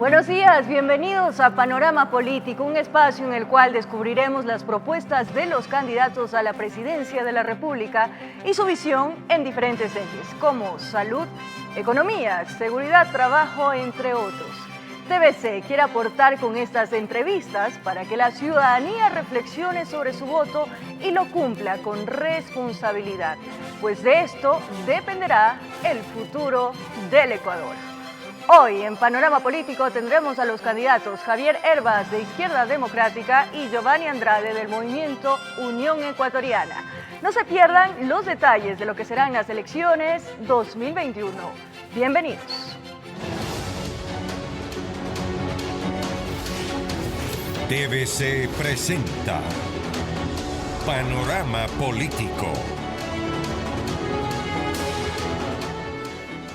Buenos días, bienvenidos a Panorama Político, un espacio en el cual descubriremos las propuestas de los candidatos a la presidencia de la República y su visión en diferentes ejes, como salud, economía, seguridad, trabajo, entre otros. TVC quiere aportar con estas entrevistas para que la ciudadanía reflexione sobre su voto y lo cumpla con responsabilidad, pues de esto dependerá el futuro del Ecuador. Hoy en Panorama Político tendremos a los candidatos Javier Hervas de Izquierda Democrática y Giovanni Andrade del Movimiento Unión Ecuatoriana. No se pierdan los detalles de lo que serán las elecciones 2021. Bienvenidos. TVC presenta Panorama Político.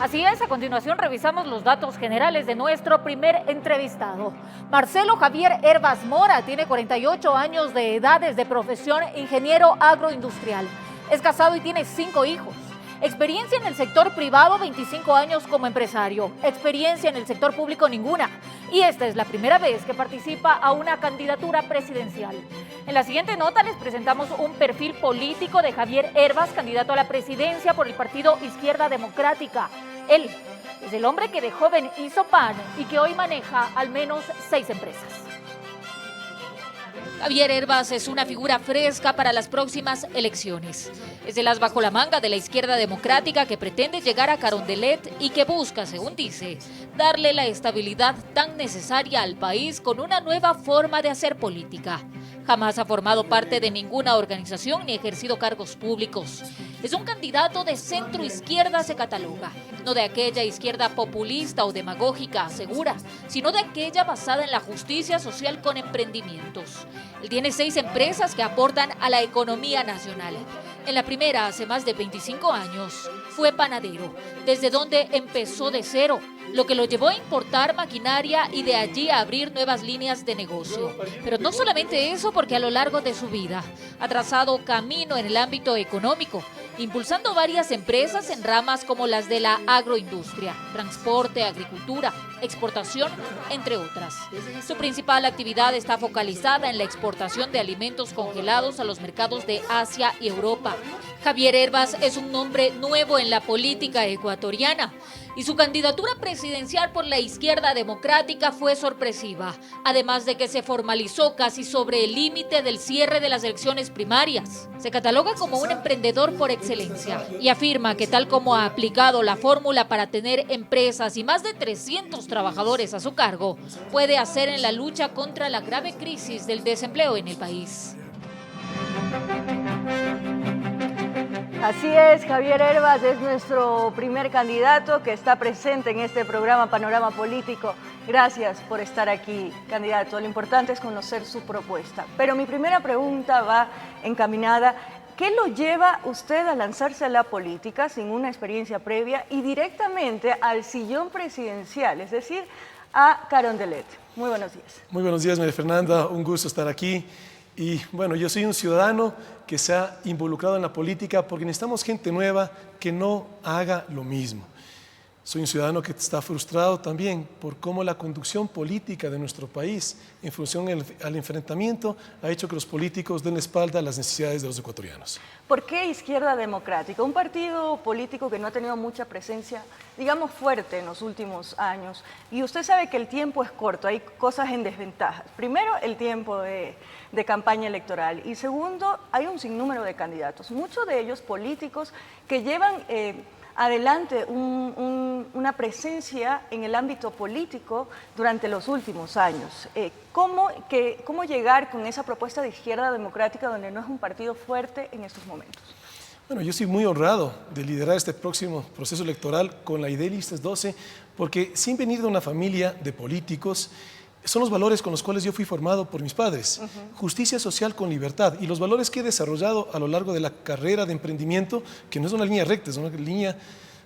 Así es, a continuación revisamos los datos generales de nuestro primer entrevistado. Marcelo Javier Hervas Mora tiene 48 años de edad, es de profesión ingeniero agroindustrial. Es casado y tiene 5 hijos. Experiencia en el sector privado, 25 años como empresario. Experiencia en el sector público, ninguna. Y esta es la primera vez que participa a una candidatura presidencial. En la siguiente nota les presentamos un perfil político de Javier Hervas, candidato a la presidencia por el partido Izquierda Democrática. Él es el hombre que de joven hizo pan y que hoy maneja al menos 6 empresas. Javier Hervas es una figura fresca para las próximas elecciones. Es el as bajo la manga de la Izquierda Democrática que pretende llegar a Carondelet y que busca, según dice, darle la estabilidad tan necesaria al país con una nueva forma de hacer política. Jamás ha formado parte de ninguna organización ni ejercido cargos públicos. Es un candidato de centro-izquierda, se cataloga, no de aquella izquierda populista o demagógica, asegura, sino de aquella basada en la justicia social con emprendimientos. Él tiene 6 empresas que aportan a la economía nacional. En la primera, hace más de 25 años, fue panadero, desde donde empezó de cero, lo que lo llevó a importar maquinaria y de allí a abrir nuevas líneas de negocio. Pero no solamente eso, porque a lo largo de su vida ha trazado camino en el ámbito económico, impulsando varias empresas en ramas como las de la agroindustria, transporte, agricultura, exportación, entre otras. Su principal actividad está focalizada en la exportación de alimentos congelados a los mercados de Asia y Europa. Javier Hervas es un nombre nuevo en la política ecuatoriana y su candidatura presidencial por la Izquierda Democrática fue sorpresiva, además de que se formalizó casi sobre el límite del cierre de las elecciones primarias. Se cataloga como un emprendedor por excelencia y afirma que tal como ha aplicado la fórmula para tener empresas y más de 300 trabajadores a su cargo, puede hacer en la lucha contra la grave crisis del desempleo en el país. Así es, Javier Hervas es nuestro primer candidato que está presente en este programa Panorama Político. Gracias por estar aquí, candidato. Lo importante es conocer su propuesta. Pero mi primera pregunta va encaminada: ¿qué lo lleva usted a lanzarse a la política sin una experiencia previa y directamente al sillón presidencial, es decir, a Carondelet? Muy buenos días. Muy buenos días, María Fernanda. Un gusto estar aquí. Y bueno, yo soy un ciudadano que se ha involucrado en la política porque necesitamos gente nueva que no haga lo mismo. Soy un ciudadano que está frustrado también por cómo la conducción política de nuestro país, en función al enfrentamiento, ha hecho que los políticos den la espalda a las necesidades de los ecuatorianos. ¿Por qué Izquierda Democrática? Un partido político que no ha tenido mucha presencia, digamos, fuerte en los últimos años. Y usted sabe que el tiempo es corto, hay cosas en desventaja. Primero, el tiempo de campaña electoral. Y segundo, hay un sinnúmero de candidatos, muchos de ellos políticos que llevan adelante una presencia en el ámbito político durante los últimos años. ¿Cómo llegar con esa propuesta de Izquierda Democrática donde no es un partido fuerte en estos momentos? Bueno, yo soy muy honrado de liderar este próximo proceso electoral con la idea Listas 12, porque sin venir de una familia de políticos, son los valores con los cuales yo fui formado por mis padres. Justicia social con libertad, y los valores que he desarrollado a lo largo de la carrera de emprendimiento, que no es una línea recta, es una línea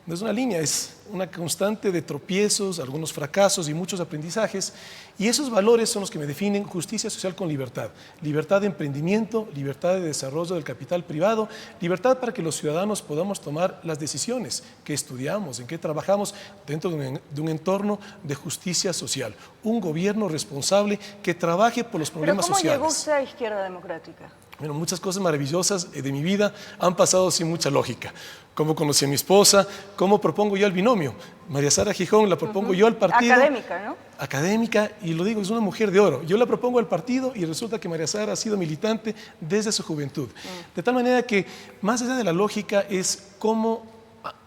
No es una línea, es una constante de tropiezos, algunos fracasos y muchos aprendizajes. Y esos valores son los que me definen: justicia social con libertad. Libertad de emprendimiento, libertad de desarrollo del capital privado, libertad para que los ciudadanos podamos tomar las decisiones que estudiamos, en que trabajamos dentro de un entorno de justicia social. Un gobierno responsable que trabaje por los problemas sociales. ¿Pero cómo llegó usted a Izquierda Democrática? Bueno, muchas cosas maravillosas de mi vida han pasado sin mucha lógica. Cómo conocí a mi esposa, cómo propongo yo el binomio. María Sara Gijón la propongo yo al partido. Académica, ¿no? Académica, y lo digo, es una mujer de oro. Yo la propongo al partido y resulta que María Sara ha sido militante desde su juventud. De tal manera que, más allá de la lógica, es cómo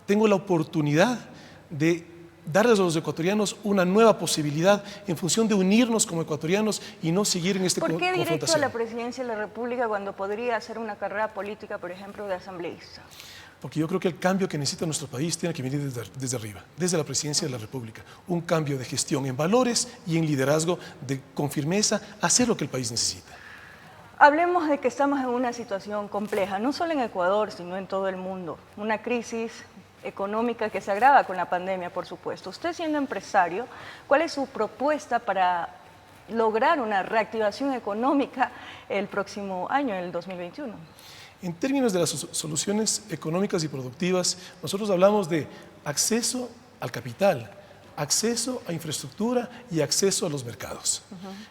tengo la oportunidad de darles a los ecuatorianos una nueva posibilidad en función de unirnos como ecuatorianos y no seguir en esta confrontación. ¿Por qué directo a la presidencia de la República cuando podría hacer una carrera política, por ejemplo, de asambleísta? Porque yo creo que el cambio que necesita nuestro país tiene que venir desde arriba, desde la presidencia de la República. Un cambio de gestión en valores y en liderazgo, con firmeza, hacer lo que el país necesita. Hablemos de que estamos en una situación compleja, no solo en Ecuador, sino en todo el mundo. Una crisis económica que se agrava con la pandemia, por supuesto. Usted, siendo empresario, ¿cuál es su propuesta para lograr una reactivación económica el próximo año, el 2021? En términos de las soluciones económicas y productivas, nosotros hablamos de acceso al capital, acceso a infraestructura y acceso a los mercados.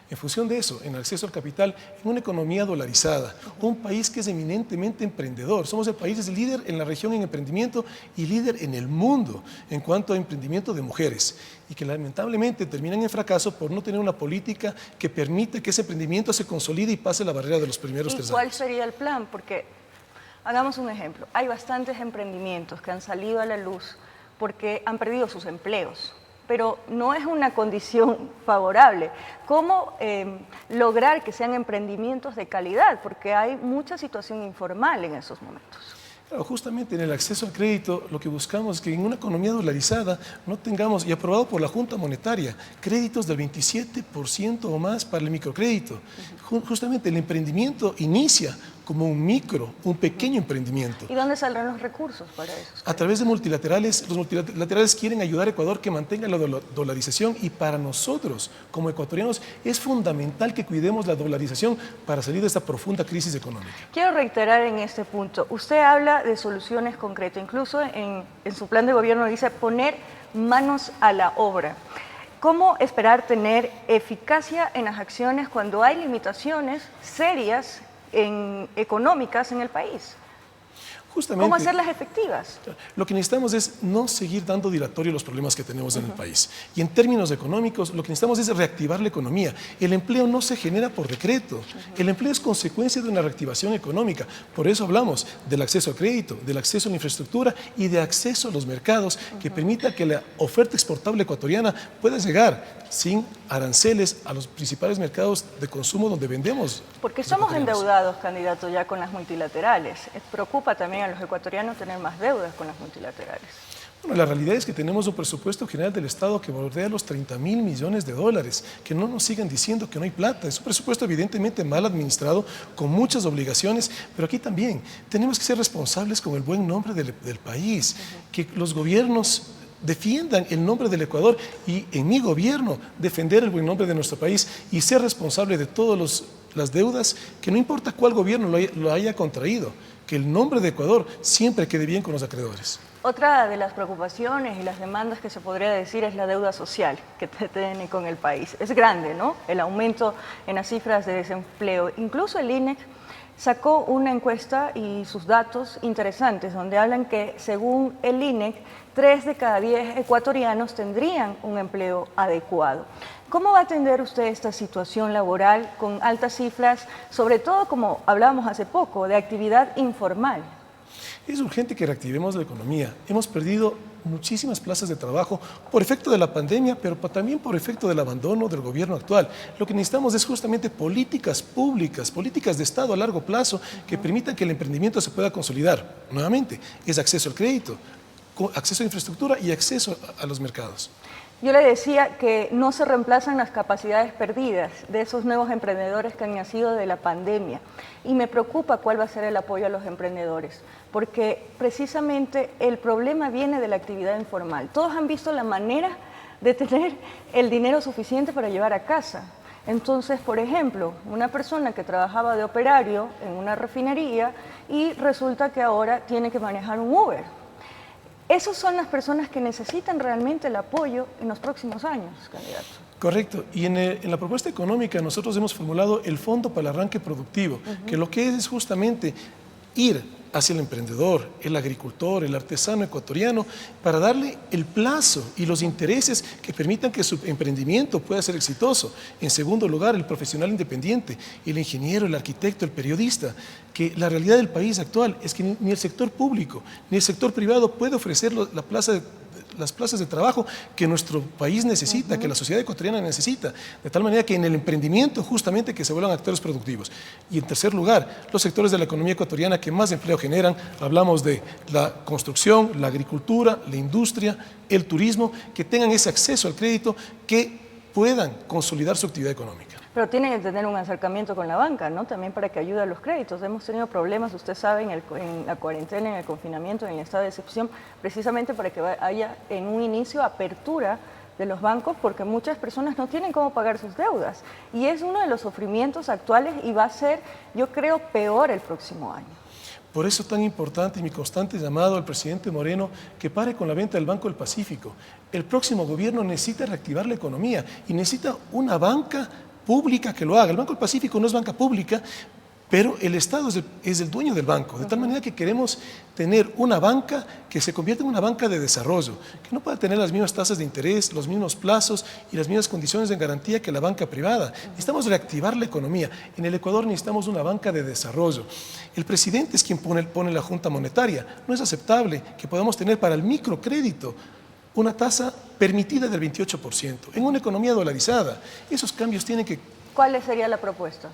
En función de eso, en el acceso al capital, en una economía dolarizada, un país que es eminentemente emprendedor. Somos el país líder en la región en emprendimiento y líder en el mundo en cuanto a emprendimiento de mujeres, y que lamentablemente terminan en fracaso por no tener una política que permita que ese emprendimiento se consolide y pase la barrera de los primeros 3 años. ¿Y cuál sería el plan? Porque, hagamos un ejemplo, hay bastantes emprendimientos que han salido a la luz porque han perdido sus empleos, pero no es una condición favorable. ¿Cómo lograr que sean emprendimientos de calidad? Porque hay mucha situación informal en esos momentos. Claro, justamente en el acceso al crédito lo que buscamos es que en una economía dolarizada no tengamos, y aprobado por la Junta Monetaria, créditos del 27% o más para el microcrédito. Justamente el emprendimiento inicia como un pequeño emprendimiento. ¿Y dónde saldrán los recursos para eso? A través de multilaterales. Los multilaterales quieren ayudar a Ecuador que mantenga la dolarización, y para nosotros, como ecuatorianos, es fundamental que cuidemos la dolarización para salir de esta profunda crisis económica. Quiero reiterar en este punto, usted habla de soluciones concretas, incluso en su plan de gobierno dice poner manos a la obra. ¿Cómo esperar tener eficacia en las acciones cuando hay limitaciones serias económicas en el país? Justamente, ¿cómo hacerlas efectivas? Lo que necesitamos es no seguir dando dilatorio a los problemas que tenemos en el país. Y en términos económicos, lo que necesitamos es reactivar la economía. El empleo no se genera por decreto. El empleo es consecuencia de una reactivación económica. Por eso hablamos del acceso al crédito, del acceso a la infraestructura y de acceso a los mercados que permita que la oferta exportable ecuatoriana pueda llegar sin aranceles a los principales mercados de consumo donde vendemos. Porque somos endeudados, candidato, ya con las multilaterales. Preocupa también a los ecuatorianos tener más deudas con las multilaterales. Bueno, la realidad es que tenemos un presupuesto general del Estado que bordea los 30.000 millones de dólares. Que no nos sigan diciendo que no hay plata. Es un presupuesto evidentemente mal administrado, con muchas obligaciones, pero aquí también tenemos que ser responsables con el buen nombre del país. Que los gobiernos defiendan el nombre del Ecuador, y en mi gobierno defender el buen nombre de nuestro país y ser responsable de todas las deudas, que no importa cuál gobierno lo haya contraído, que el nombre de Ecuador siempre quede bien con los acreedores. Otra de las preocupaciones y las demandas que se podría decir es la deuda social que tiene con el país. Es grande, ¿no? El aumento en las cifras de desempleo. Incluso el INEC sacó una encuesta y sus datos interesantes, donde hablan que, según el INEC, 3 de cada 10 ecuatorianos tendrían un empleo adecuado. ¿Cómo va a atender usted esta situación laboral con altas cifras, sobre todo, como hablábamos hace poco, de actividad informal? Es urgente que reactivemos la economía. Hemos perdido muchísimas plazas de trabajo por efecto de la pandemia, pero también por efecto del abandono del gobierno actual. Lo que necesitamos es justamente políticas públicas, políticas de Estado a largo plazo que permitan que el emprendimiento se pueda consolidar. Nuevamente, es acceso al crédito, acceso a infraestructura y acceso a los mercados. Yo le decía que no se reemplazan las capacidades perdidas de esos nuevos emprendedores que han nacido de la pandemia. Y me preocupa cuál va a ser el apoyo a los emprendedores, porque precisamente el problema viene de la actividad informal. Todos han visto la manera de tener el dinero suficiente para llevar a casa. Entonces, por ejemplo, una persona que trabajaba de operario en una refinería y resulta que ahora tiene que manejar un Uber. Esas son las personas que necesitan realmente el apoyo en los próximos años, candidato. Correcto. Y en la propuesta económica nosotros hemos formulado el Fondo para el Arranque Productivo, que lo que es justamente ir hacia el emprendedor, el agricultor, el artesano ecuatoriano, para darle el plazo y los intereses que permitan que su emprendimiento pueda ser exitoso. En segundo lugar, el profesional independiente, el ingeniero, el arquitecto, el periodista, que la realidad del país actual es que ni el sector público ni el sector privado puede ofrecer las plazas de trabajo que nuestro país necesita, que la sociedad ecuatoriana necesita, de tal manera que en el emprendimiento justamente que se vuelvan actores productivos. Y en tercer lugar, los sectores de la economía ecuatoriana que más empleo generan, hablamos de la construcción, la agricultura, la industria, el turismo, que tengan ese acceso al crédito, que puedan consolidar su actividad económica. Pero tienen que tener un acercamiento con la banca, ¿no? También para que ayude a los créditos. Hemos tenido problemas, usted sabe, en la cuarentena, en el confinamiento, en el estado de excepción, precisamente para que haya en un inicio apertura de los bancos, porque muchas personas no tienen cómo pagar sus deudas. Y es uno de los sufrimientos actuales y va a ser, yo creo, peor el próximo año. Por eso es tan importante mi constante llamado al presidente Moreno que pare con la venta del Banco del Pacífico. El próximo gobierno necesita reactivar la economía y necesita una banca pública que lo haga. El Banco del Pacífico no es banca pública, pero el Estado es el dueño del banco, de tal manera que queremos tener una banca que se convierta en una banca de desarrollo, que no pueda tener las mismas tasas de interés, los mismos plazos y las mismas condiciones de garantía que la banca privada. Necesitamos reactivar la economía. En el Ecuador necesitamos una banca de desarrollo. El presidente es quien pone la Junta Monetaria. No es aceptable que podamos tener para el microcrédito una tasa permitida del 28%, en una economía dolarizada. Esos cambios tienen que... ¿Cuál sería la propuesta?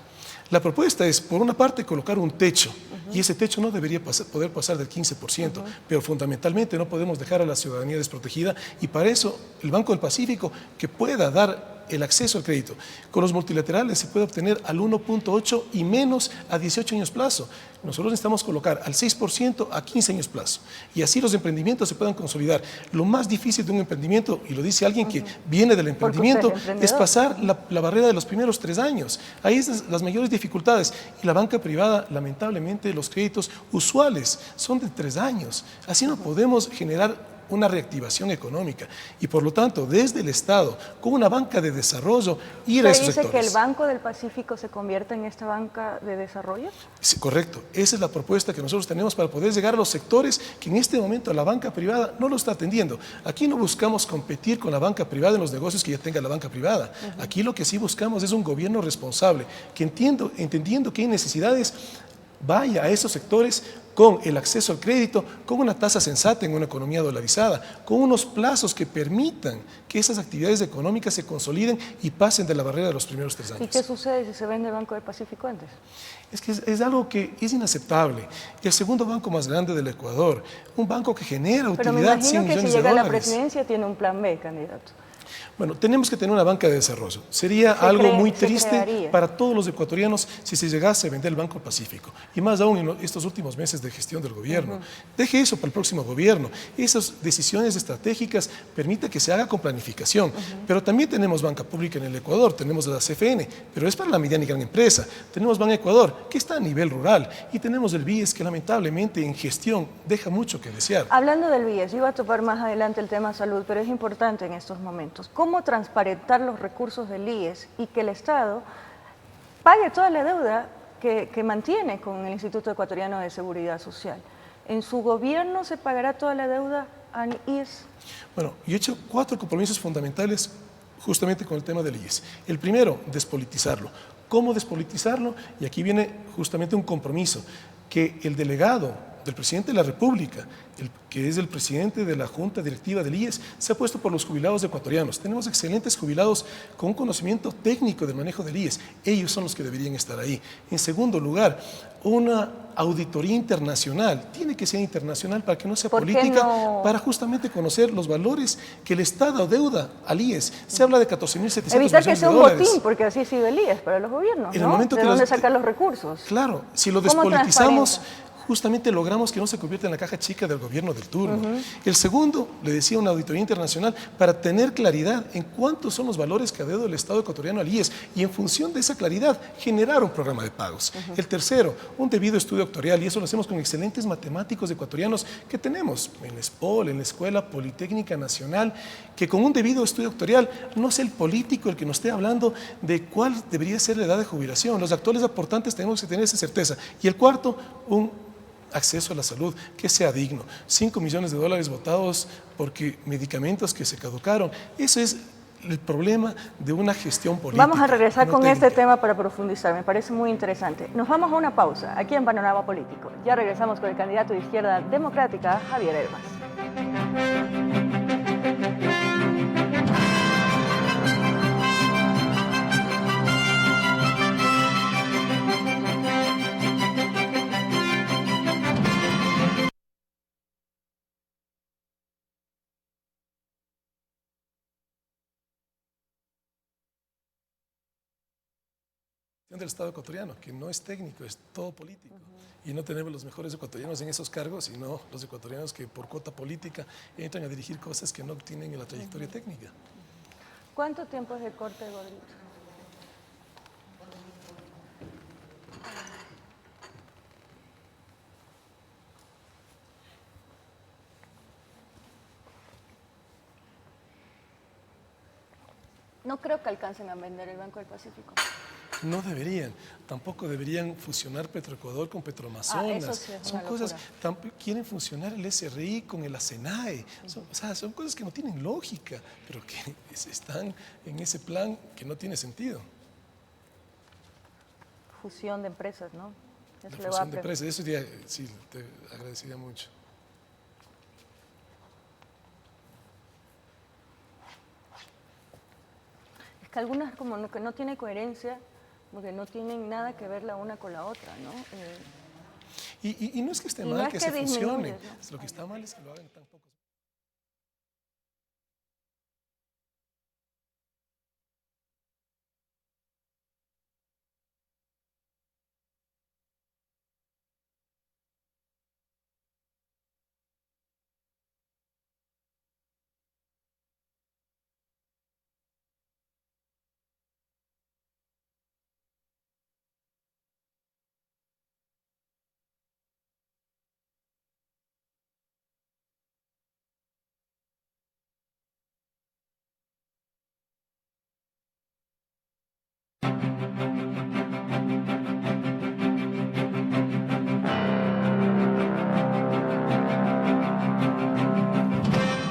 La propuesta es, por una parte, colocar un techo, y ese techo no debería poder pasar del 15%, pero fundamentalmente no podemos dejar a la ciudadanía desprotegida, y para eso el Banco del Pacífico, que pueda dar el acceso al crédito. Con los multilaterales se puede obtener al 1.8 y menos a 18 años plazo. Nosotros necesitamos colocar al 6% a 15 años plazo, y así los emprendimientos se puedan consolidar. Lo más difícil de un emprendimiento, y lo dice alguien que viene del emprendimiento, es pasar la barrera de los primeros 3 años. Ahí están las mayores dificultades, y la banca privada, lamentablemente, los créditos usuales son de 3 años. Así no podemos generar una reactivación económica, y por lo tanto desde el Estado con una banca de desarrollo ir a esos sectores. ¿Usted dice que el Banco del Pacífico se convierta en esta banca de desarrollo? Sí, correcto, esa es la propuesta que nosotros tenemos para poder llegar a los sectores que en este momento la banca privada no lo está atendiendo. Aquí no buscamos competir con la banca privada en los negocios que ya tenga la banca privada. Aquí lo que sí buscamos es un gobierno responsable que entendiendo que hay necesidades, vaya a esos sectores con el acceso al crédito, con una tasa sensata en una economía dolarizada, con unos plazos que permitan que esas actividades económicas se consoliden y pasen de la barrera de los primeros 3 años. ¿Y qué sucede si se vende el Banco del Pacífico antes? Es que es algo que es inaceptable. El segundo banco más grande del Ecuador, un banco que genera Pero utilidad me 100 imagino que millones si de llega a la dólares. presidencia tiene un plan B, candidato. Bueno, tenemos que tener una banca de desarrollo. Sería algo muy triste para todos los ecuatorianos si se llegase a vender el Banco Pacífico. Y más aún en estos últimos meses de gestión del gobierno. Deje eso para el próximo gobierno. Esas decisiones estratégicas permiten que se haga con planificación. Pero también tenemos banca pública en el Ecuador. Tenemos la CFN, pero es para la mediana y gran empresa. Tenemos Ban Ecuador, que está a nivel rural. Y tenemos el BIES, que lamentablemente en gestión deja mucho que desear. Hablando del BIES, yo iba a topar más adelante el tema salud, pero es importante en estos momentos. ¿Cómo transparentar los recursos del IES y que el Estado pague toda la deuda que mantiene con el Instituto Ecuatoriano de Seguridad Social? ¿En su gobierno se pagará toda la deuda al IES? Bueno, yo he hecho 4 compromisos fundamentales justamente con el tema del IES. El primero, despolitizarlo. ¿Cómo despolitizarlo? Y aquí viene justamente un compromiso, que el delegado del presidente de la República, que es el presidente de la Junta Directiva del IES, se ha puesto por los jubilados ecuatorianos. Tenemos excelentes jubilados con un conocimiento técnico del manejo del IES. Ellos son los que deberían estar ahí. En segundo lugar, una auditoría internacional. Tiene que ser internacional para que no sea política, para justamente conocer los valores que el Estado deuda al IES. Se habla de 14.700 millones de dólares. Evitar que sea un botín, porque así ha sido el IES para los gobiernos, ¿no? ¿De dónde sacar los recursos? Claro, si lo despolitizamos, justamente logramos que no se convierta en la caja chica del gobierno del turno. El segundo, le decía, una auditoría internacional para tener claridad en cuántos son los valores que adeuda el Estado ecuatoriano al IES y en función de esa claridad generar un programa de pagos. El tercero, un debido estudio actuarial, y eso lo hacemos con excelentes matemáticos ecuatorianos que tenemos en la ESPOL, en la Escuela Politécnica Nacional, que con un debido estudio actuarial no es el político el que nos esté hablando de cuál debería ser la edad de jubilación. Los actuales aportantes tenemos que tener esa certeza. Y el cuarto, un acceso a la salud que sea digno. 5 millones de dólares votados porque medicamentos que se caducaron. Eso es el problema de una gestión política. Vamos a regresar con este tema para profundizar, me parece muy interesante. Nos vamos a una pausa aquí en Panorama Político. Ya regresamos con el candidato de Izquierda Democrática, Javier Herbas. Del Estado ecuatoriano, que no es técnico, es todo político. Y no tenemos los mejores ecuatorianos en esos cargos, sino los ecuatorianos que por cuota política entran a dirigir cosas que no tienen la trayectoria técnica. ¿Cuánto tiempo es el corte, Gordito? No creo que alcancen a vender el Banco del Pacífico. No deberían, tampoco deberían fusionar Petroecuador con Petroamazonas. Eso sí es son una cosas, locura. quieren funcionar el SRI con el ACENAE. Son cosas que no tienen lógica, pero que están en ese plan que no tiene sentido. Fusión de empresas, ¿no? La fusión de empresas, eso ya, sí, te agradecería mucho. Es que algunas como que no tiene coherencia, porque no tienen nada que ver la una con la otra, ¿no? Y no es que esté mal que se fusionen, ¿no? Lo que está mal es que lo hagan tan pocos.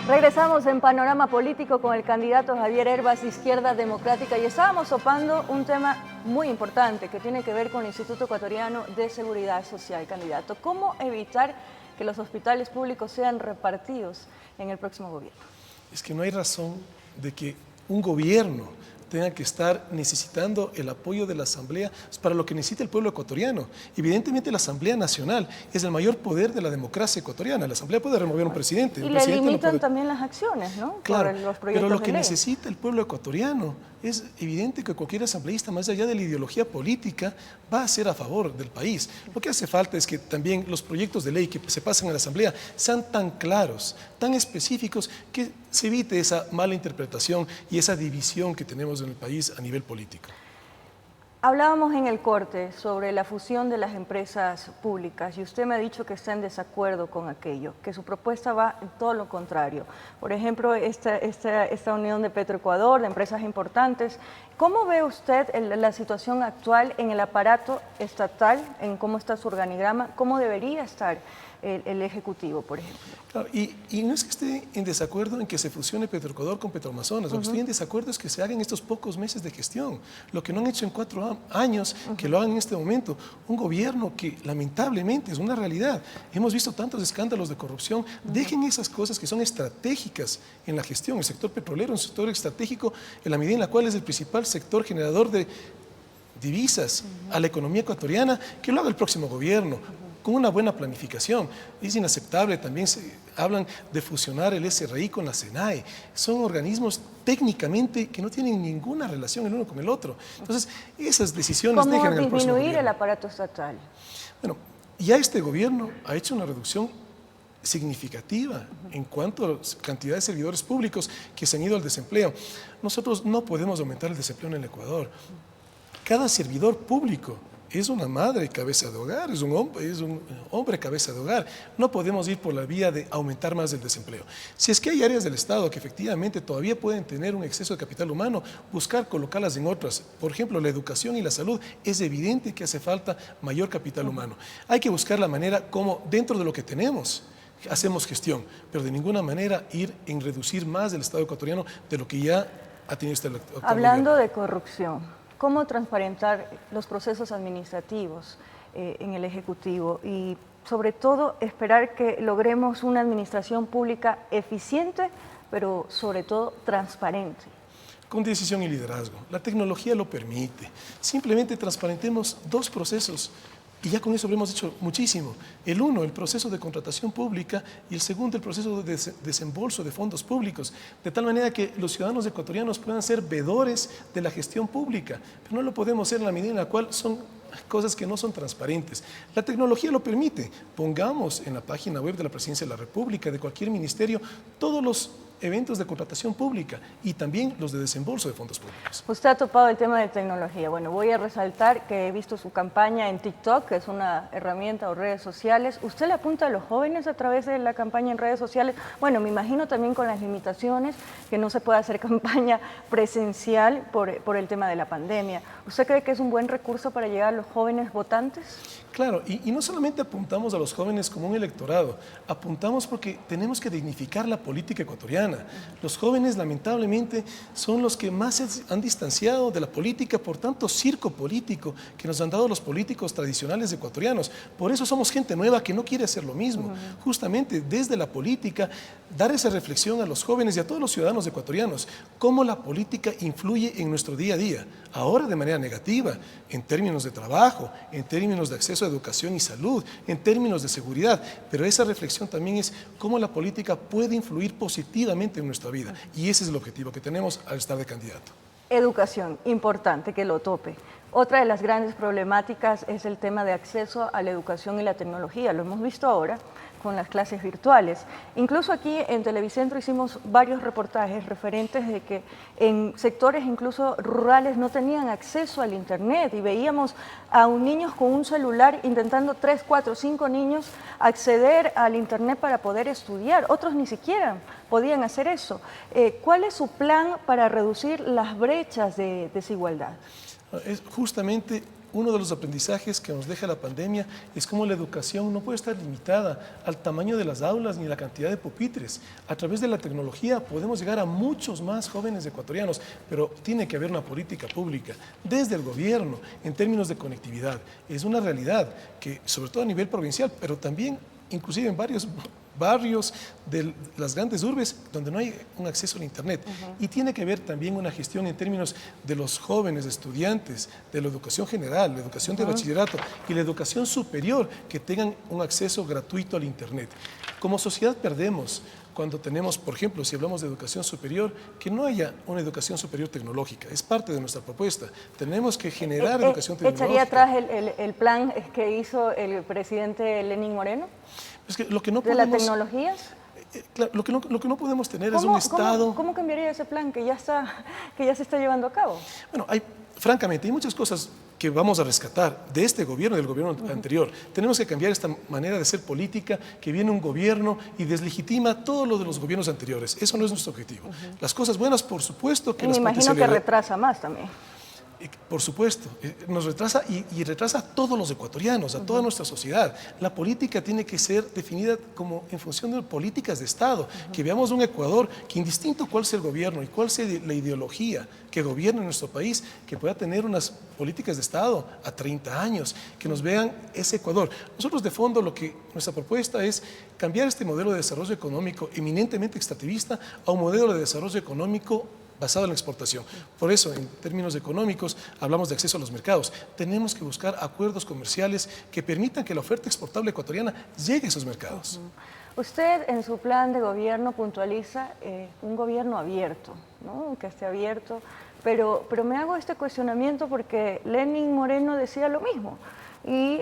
Regresamos en Panorama Político con el candidato Javier Herbas, Izquierda Democrática, y estábamos topando un tema muy importante que tiene que ver con el Instituto Ecuatoriano de Seguridad Social, candidato. ¿Cómo evitar que los hospitales públicos sean repartidos en el próximo gobierno? Es que no hay razón de que un gobierno tenga que estar necesitando el apoyo de la Asamblea para lo que necesita el pueblo ecuatoriano. Evidentemente la Asamblea Nacional es el mayor poder de la democracia ecuatoriana. La Asamblea puede remover un presidente. Y le limitan también las acciones, ¿no? Claro, los pero lo que necesita el pueblo ecuatoriano es evidente que cualquier asambleísta, más allá de la ideología política, va a ser a favor del país. Lo que hace falta es que también los proyectos de ley que se pasan a la Asamblea sean tan claros, tan específicos, que se evite esa mala interpretación y esa división que tenemos en el país a nivel político. Hablábamos en el corte sobre la fusión de las empresas públicas y usted me ha dicho que está en desacuerdo con aquello, que su propuesta va en todo lo contrario. Por ejemplo, esta unión de Petroecuador, de empresas importantes. ¿Cómo ve usted la situación actual en el aparato estatal, en cómo está su organigrama, cómo debería estar el Ejecutivo, por ejemplo. Claro, y no es que esté en desacuerdo en que se fusione Petroecuador con Petroamazonas, lo que estoy en desacuerdo es que se hagan estos pocos meses de gestión, lo que no han hecho en 4 años, que lo hagan en este momento. Un gobierno que lamentablemente es una realidad. Hemos visto tantos escándalos de corrupción, dejen esas cosas que son estratégicas en la gestión. El sector petrolero es un sector estratégico en la medida en la cual es el principal sector generador de divisas a la economía ecuatoriana, que lo haga el próximo gobierno, con una buena planificación. Es inaceptable, también se hablan de fusionar el SRI con la SENAE. Son organismos técnicamente que no tienen ninguna relación el uno con el otro. Entonces, esas decisiones dejan al próximo gobierno. ¿Cómo disminuir el aparato estatal? Bueno, ya este gobierno ha hecho una reducción significativa en cuanto a la cantidad de servidores públicos que se han ido al desempleo. Nosotros no podemos aumentar el desempleo en el Ecuador. Cada servidor público es una madre cabeza de hogar, es un hombre cabeza de hogar. No podemos ir por la vía de aumentar más el desempleo. Si es que hay áreas del Estado que efectivamente todavía pueden tener un exceso de capital humano, buscar colocarlas en otras. Por ejemplo, la educación y la salud, es evidente que hace falta mayor capital humano. Hay que buscar la manera como dentro de lo que tenemos hacemos gestión, pero de ninguna manera ir en reducir más el Estado ecuatoriano de lo que ya ha tenido este actual Hablando gobierno. de corrupción, ¿cómo transparentar los procesos administrativos en el Ejecutivo y sobre todo esperar que logremos una administración pública eficiente, pero sobre todo transparente? Con decisión y liderazgo. La tecnología lo permite. Simplemente transparentemos 2 procesos y ya con eso habremos hecho muchísimo. El uno, el proceso de contratación pública, y el segundo, el proceso de desembolso de fondos públicos, de tal manera que los ciudadanos ecuatorianos puedan ser veedores de la gestión pública, pero no lo podemos hacer en la medida en la cual son cosas que no son transparentes. La tecnología lo permite. Pongamos en la página web de la Presidencia de la República, de cualquier ministerio, todos los eventos de contratación pública y también los de desembolso de fondos públicos. Usted ha topado el tema de tecnología. Bueno, voy a resaltar que he visto su campaña en TikTok, que es una herramienta o redes sociales. ¿Usted le apunta a los jóvenes a través de la campaña en redes sociales? Bueno, me imagino también con las limitaciones que no se puede hacer campaña presencial por el tema de la pandemia. ¿Usted cree que es un buen recurso para llegar a los jóvenes votantes? Claro, y no solamente apuntamos a los jóvenes como un electorado, apuntamos porque tenemos que dignificar la política ecuatoriana. Los jóvenes, lamentablemente, son los que más se han distanciado de la política por tanto circo político que nos han dado los políticos tradicionales ecuatorianos. Por eso somos gente nueva que no quiere hacer lo mismo. Justamente desde la política, dar esa reflexión a los jóvenes y a todos los ciudadanos ecuatorianos, cómo la política influye en nuestro día a día, ahora de manera negativa, en términos de trabajo, en términos de acceso a educación y salud, en términos de seguridad, pero esa reflexión también es cómo la política puede influir positivamente en nuestra vida, y ese es el objetivo que tenemos al estar de candidato. Educación, importante que lo tope. Otra de las grandes problemáticas es el tema de acceso a la educación y la tecnología. Lo hemos visto ahora con las clases virtuales. Incluso aquí en Televicentro hicimos varios reportajes referentes de que en sectores incluso rurales no tenían acceso al internet y veíamos a niños con un celular intentando 3, 4, 5 niños acceder al internet para poder estudiar. Otros ni siquiera podían hacer eso. ¿Cuál es su plan para reducir las brechas de desigualdad? Es justamente uno de los aprendizajes que nos deja la pandemia es cómo la educación no puede estar limitada al tamaño de las aulas ni a la cantidad de pupitres. A través de la tecnología podemos llegar a muchos más jóvenes ecuatorianos, pero tiene que haber una política pública desde el gobierno en términos de conectividad. Es una realidad que, sobre todo a nivel provincial, pero también inclusive en varios barrios de las grandes urbes donde no hay un acceso al internet. Y tiene que haber también una gestión en términos de los jóvenes estudiantes, de la educación general, la educación de bachillerato y la educación superior, que tengan un acceso gratuito al internet. Como sociedad perdemos cuando tenemos, por ejemplo, si hablamos de educación superior, que no haya una educación superior tecnológica. Es parte de nuestra propuesta. Tenemos que generar educación tecnológica. ¿Echaría atrás el plan que hizo el presidente Lenín Moreno? Es que lo que no ¿De podemos, las tecnologías? Claro, lo que no podemos tener es un Estado... ¿Cómo cambiaría ese plan que ya se está llevando a cabo? Bueno, francamente, hay muchas cosas que vamos a rescatar de este gobierno y del gobierno anterior. Tenemos que cambiar esta manera de hacer política, que viene un gobierno y deslegitima todo lo de los gobiernos anteriores. Eso no es nuestro objetivo. Las cosas buenas, por supuesto, que y las me imagino que retrasa más también. Por supuesto, nos retrasa y retrasa a todos los ecuatorianos, a toda nuestra sociedad. La política tiene que ser definida como en función de políticas de Estado, que veamos un Ecuador que indistinto cuál sea el gobierno y cuál sea la ideología que gobierne nuestro país, que pueda tener unas políticas de Estado a 30 años, que nos vean ese Ecuador. Nosotros de fondo nuestra propuesta es cambiar este modelo de desarrollo económico eminentemente extractivista a un modelo de desarrollo económico basado en la exportación. Por eso, en términos económicos, hablamos de acceso a los mercados. Tenemos que buscar acuerdos comerciales que permitan que la oferta exportable ecuatoriana llegue a esos mercados. Usted en su plan de gobierno puntualiza un gobierno abierto, ¿no? Que esté abierto, pero me hago este cuestionamiento porque Lenín Moreno decía lo mismo y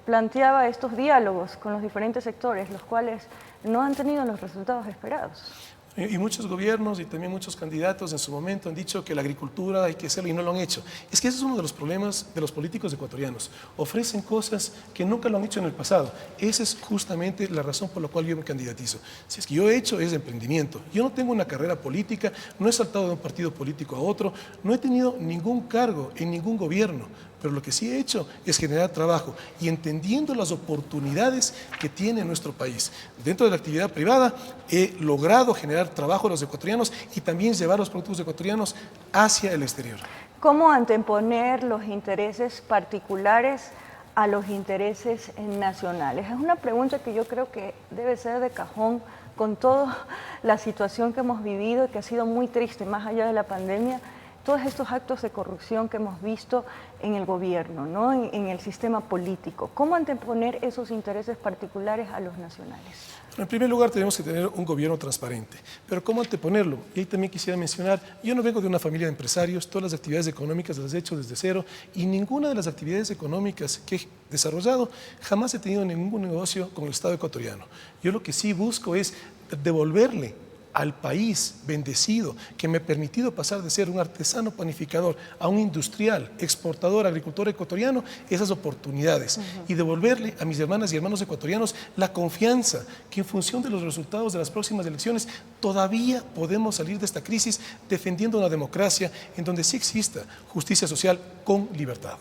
planteaba estos diálogos con los diferentes sectores, los cuales no han tenido los resultados esperados. Y muchos gobiernos y también muchos candidatos en su momento han dicho que la agricultura hay que hacerlo y no lo han hecho. Es que ese es uno de los problemas de los políticos ecuatorianos. Ofrecen cosas que nunca lo han hecho en el pasado. Esa es justamente la razón por la cual yo me candidatizo. Si es que yo he hecho es emprendimiento. Yo no tengo una carrera política, no he saltado de un partido político a otro, no he tenido ningún cargo en ningún gobierno. Pero lo que sí he hecho es generar trabajo y entendiendo las oportunidades que tiene nuestro país. Dentro de la actividad privada he logrado generar trabajo a los ecuatorianos y también llevar los productos ecuatorianos hacia el exterior. ¿Cómo anteponer los intereses particulares a los intereses nacionales? Es una pregunta que yo creo que debe ser de cajón con toda la situación que hemos vivido y que ha sido muy triste, más allá de la pandemia. Todos estos actos de corrupción que hemos visto en el gobierno, ¿no? en el sistema político. ¿Cómo anteponer esos intereses particulares a los nacionales? En primer lugar, tenemos que tener un gobierno transparente. Pero ¿cómo anteponerlo? Y ahí también quisiera mencionar, yo no vengo de una familia de empresarios, todas las actividades económicas las he hecho desde cero y ninguna de las actividades económicas que he desarrollado jamás he tenido ningún negocio con el Estado ecuatoriano. Yo lo que sí busco es devolverle al país bendecido que me ha permitido pasar de ser un artesano panificador a un industrial, exportador, agricultor ecuatoriano, esas oportunidades y devolverle a mis hermanas y hermanos ecuatorianos la confianza que en función de los resultados de las próximas elecciones todavía podemos salir de esta crisis defendiendo una democracia en donde sí exista justicia social con libertad.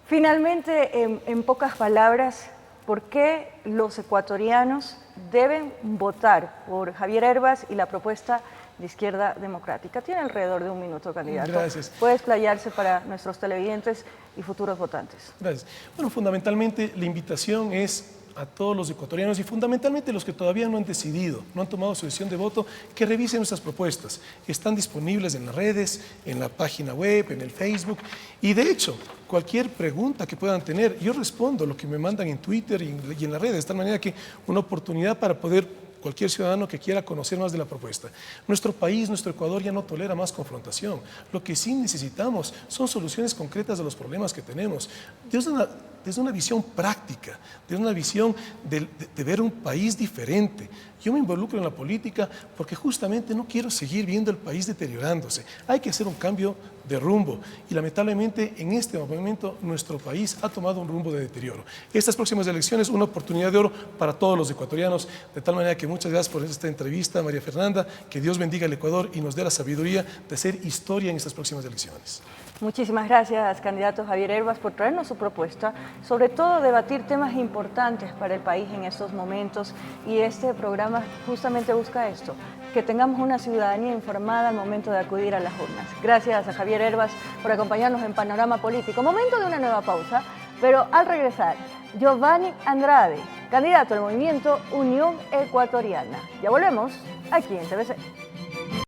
Finalmente, en pocas palabras, ¿por qué los ecuatorianos deben votar por Javier Hervas y la propuesta de Izquierda Democrática? Tiene alrededor de un minuto, candidato. Gracias. Puede explayarse para nuestros televidentes y futuros votantes. Gracias. Bueno, fundamentalmente la invitación es a todos los ecuatorianos y fundamentalmente los que todavía no han decidido, no han tomado su decisión de voto, que revisen nuestras propuestas. Están disponibles en las redes, en la página web, en el Facebook y de hecho, cualquier pregunta que puedan tener, yo respondo lo que me mandan en Twitter y en las redes, de tal manera que una oportunidad para poder cualquier ciudadano que quiera conocer más de la propuesta. Nuestro país, nuestro Ecuador ya no tolera más confrontación. Lo que sí necesitamos son soluciones concretas a los problemas que tenemos. Desde una visión práctica, desde una visión de ver un país diferente. Yo me involucro en la política porque justamente no quiero seguir viendo el país deteriorándose. Hay que hacer un cambio de rumbo y lamentablemente en este momento nuestro país ha tomado un rumbo de deterioro. Estas próximas elecciones una oportunidad de oro para todos los ecuatorianos, de tal manera que muchas gracias por esta entrevista, María Fernanda, que Dios bendiga al Ecuador y nos dé la sabiduría de hacer historia en estas próximas elecciones. Muchísimas gracias, candidato Javier Hervas, por traernos su propuesta, sobre todo debatir temas importantes para el país en estos momentos y este programa justamente busca esto, que tengamos una ciudadanía informada al momento de acudir a las urnas. Gracias a Javier Hervas por acompañarnos en Panorama Político. Momento de una nueva pausa, pero al regresar, Giovanni Andrade, candidato al movimiento Unión Ecuatoriana. Ya volvemos aquí en TVC.